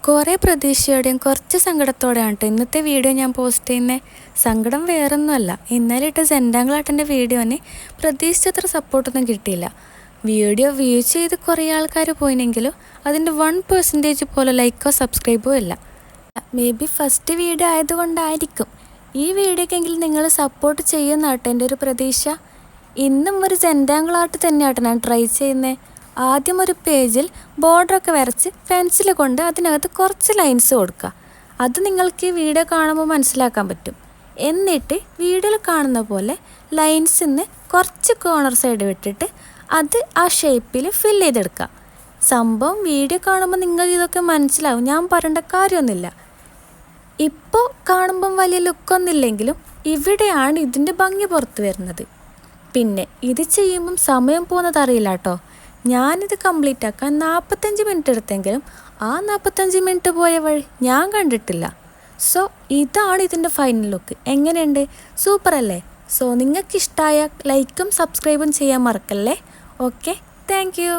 കുറേ പ്രതീക്ഷയോടെയും കുറച്ച് സങ്കടത്തോടെയാണ് കേട്ടോ ഇന്നത്തെ വീഡിയോ ഞാൻ പോസ്റ്റ് ചെയ്യുന്നത്. സങ്കടം വേറൊന്നുമല്ല, ഇന്നലെ ഇട്ട സെൻറ്റാങ്കിളാട്ടൻ്റെ വീഡിയോന് പ്രതീക്ഷിച്ചത്ര സപ്പോർട്ടൊന്നും കിട്ടിയില്ല. വീഡിയോ വ്യൂ ചെയ്ത് കുറേ ആൾക്കാർ പോയിനെങ്കിലും അതിൻ്റെ 1% പോലെ ലൈക്കോ സബ്സ്ക്രൈബോ ഇല്ല. മേ ബി ഫസ്റ്റ് വീഡിയോ ആയതുകൊണ്ടായിരിക്കും. ഈ വീഡിയോക്കെങ്കിലും നിങ്ങൾ സപ്പോർട്ട് ചെയ്യുന്നാട്ടോ എൻ്റെ ഒരു പ്രതീക്ഷ. ഇന്നും ഒരു സെൻറ്റാങ്കിളാട്ട് തന്നെയാട്ടോ ഞാൻ ട്രൈ ചെയ്യുന്നത്. ആദ്യം ഒരു പേജിൽ ബോർഡറൊക്കെ വരച്ച് പെൻസിൽ കൊണ്ട് അതിനകത്ത് കുറച്ച് ലൈൻസ് കൊടുക്കുക. അത് നിങ്ങൾക്ക് ഈ വീഡിയോ കാണുമ്പോൾ മനസ്സിലാക്കാൻ പറ്റും. എന്നിട്ട് വീഡിയോയിൽ കാണുന്ന പോലെ ലൈൻസിൽ നിന്ന് കുറച്ച് കോർണർ സൈഡ് വിട്ടിട്ട് അത് ആ ഷേപ്പിൽ ഫില്ല് ചെയ്തെടുക്കുക. സംഭവം വീഡിയോ കാണുമ്പോൾ നിങ്ങൾക്ക് ഇതൊക്കെ മനസ്സിലാവും, ഞാൻ പറയേണ്ട കാര്യമൊന്നുമില്ല. ഇപ്പോൾ കാണുമ്പം വലിയ ലുക്കൊന്നുമില്ലെങ്കിലും ഇവിടെയാണ് ഇതിൻ്റെ ഭംഗി പുറത്ത് വരുന്നത്. പിന്നെ ഇത് ചെയ്യുമ്പം സമയം പോകുന്നത് അറിയില്ല കേട്ടോ. ഞാനിത് കംപ്ലീറ്റ് ആക്കാൻ 45 മിനിറ്റ് എടുത്തെങ്കിലും ആ 45 മിനിറ്റ് പോയ വഴി ഞാൻ കണ്ടിട്ടില്ല. സോ ഇതാണ് ഇതിൻ്റെ ഫൈനൽ ലുക്ക്. എങ്ങനെയുണ്ട്? സൂപ്പർ അല്ലേ? സോ നിങ്ങൾക്ക് ഇഷ്ടമായ ലൈക്കും സബ്സ്ക്രൈബും ചെയ്യാൻ മറക്കല്ലേ. Okay, thank you.